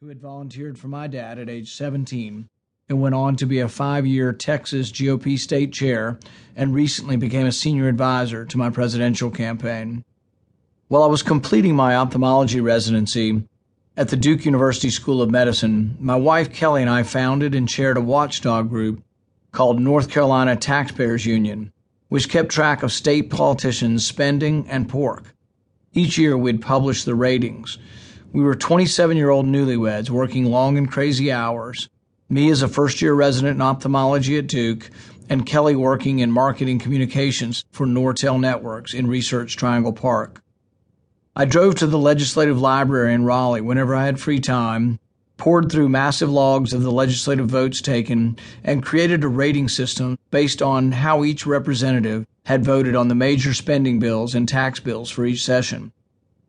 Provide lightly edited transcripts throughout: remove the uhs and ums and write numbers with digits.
who had volunteered for my dad at age 17 and went on to be a 5-year Texas GOP state chair and recently became a senior advisor to my presidential campaign. While I was completing my ophthalmology residency at the Duke University School of Medicine, my wife Kelly and I founded and chaired a watchdog group called North Carolina Taxpayers Union, which kept track of state politicians' spending and pork. Each year we'd publish the ratings. We were 27-year-old newlyweds working long and crazy hours, me as a first-year resident in ophthalmology at Duke, and Kelly working in marketing communications for Nortel Networks in Research Triangle Park. I drove to the legislative library in Raleigh whenever I had free time, poured through massive logs of the legislative votes taken, and created a rating system based on how each representative had voted on the major spending bills and tax bills for each session.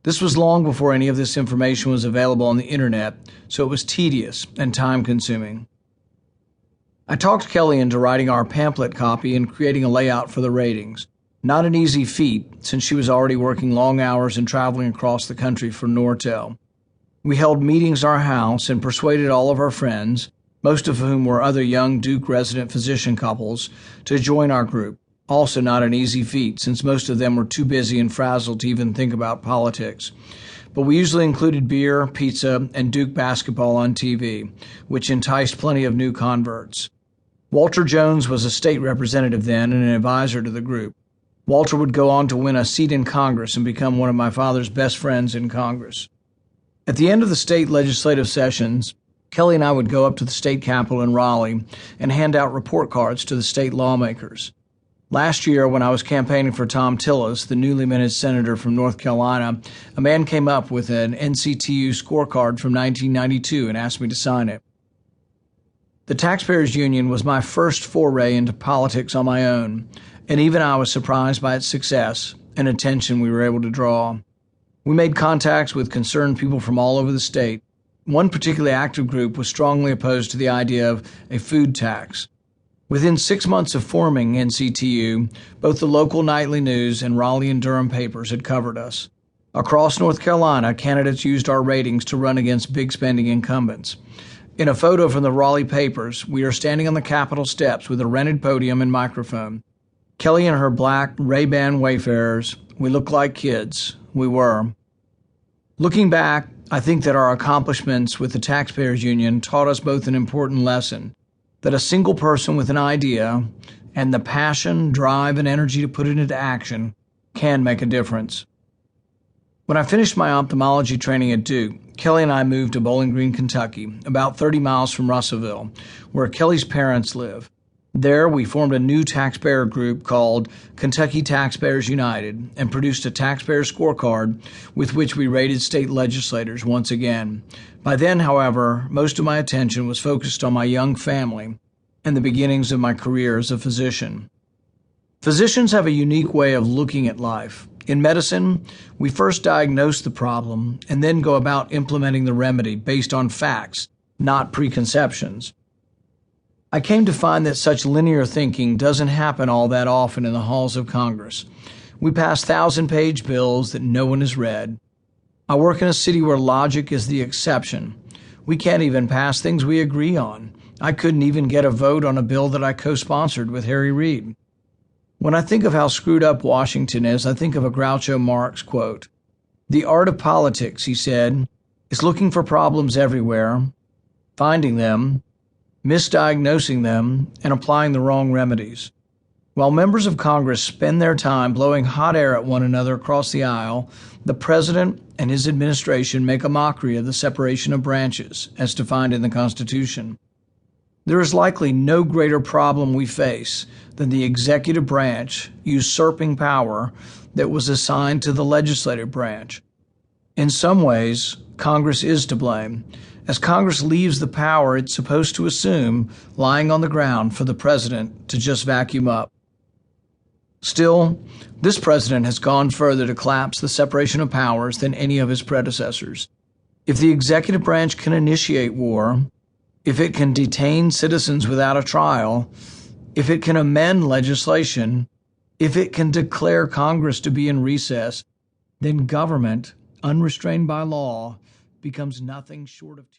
This was long before any of this information was available on the internet, so it was tedious and time-consuming. I talked Kelly into writing our pamphlet copy and creating a layout for the ratings. Not an easy feat, since she was already working long hours and traveling across the country for Nortel. We held meetings in our house and persuaded all of our friends, most of whom were other young Duke resident physician couples, to join our group. Also not an easy feat, since most of them were too busy and frazzled to even think about politics. But we usually included beer, pizza, and Duke basketball on TV, which enticed plenty of new converts. Walter Jones was a state representative then and an advisor to the group. Walter would go on to win a seat in Congress and become one of my father's best friends in Congress. At the end of the state legislative sessions, Kelly and I would go up to the state capitol in Raleigh and hand out report cards to the state lawmakers. Last year, when I was campaigning for Tom Tillis, the newly minted senator from North Carolina, a man came up with an NCTU scorecard from 1992 and asked me to sign it. The Taxpayers Union was my first foray into politics on my own, and even I was surprised by its success and attention we were able to draw. We made contacts with concerned people from all over the state. One particularly active group was strongly opposed to the idea of a food tax. Within 6 months of forming NCTU, both the local nightly news and Raleigh and Durham papers had covered us. Across North Carolina, candidates used our ratings to run against big spending incumbents. In a photo from the Raleigh papers, we are standing on the Capitol steps with a rented podium and microphone. Kelly and her black Ray-Ban Wayfarers, we look like kids. We were. Looking back, I think that our accomplishments with the Taxpayers Union taught us both an important lesson: that a single person with an idea and the passion, drive, and energy to put it into action can make a difference. When I finished my ophthalmology training at Duke, Kelly and I moved to Bowling Green, Kentucky, about 30 miles from Russellville, where Kelly's parents live. There, we formed a new taxpayer group called Kentucky Taxpayers United and produced a taxpayer scorecard with which we rated state legislators once again. By then, however, most of my attention was focused on my young family and the beginnings of my career as a physician. Physicians have a unique way of looking at life. In medicine, we first diagnose the problem and then go about implementing the remedy based on facts, not preconceptions. I came to find that such linear thinking doesn't happen all that often in the halls of Congress. We pass 1,000-page bills that no one has read. I work in a city where logic is the exception. We can't even pass things we agree on. I couldn't even get a vote on a bill that I co-sponsored with Harry Reid. When I think of how screwed up Washington is, I think of a Groucho Marx quote. "The art of politics," he said, "is looking for problems everywhere, finding them, misdiagnosing them, and applying the wrong remedies." While members of Congress spend their time blowing hot air at one another across the aisle, the president and his administration make a mockery of the separation of branches, as defined in the Constitution. There is likely no greater problem we face than the executive branch usurping power that was assigned to the legislative branch. In some ways, Congress is to blame, as Congress leaves the power it's supposed to assume lying on the ground for the president to just vacuum up. Still, this president has gone further to collapse the separation of powers than any of his predecessors. If the executive branch can initiate war, if it can detain citizens without a trial, if it can amend legislation, if it can declare Congress to be in recess, then government, unrestrained by law, becomes nothing short of tyranny.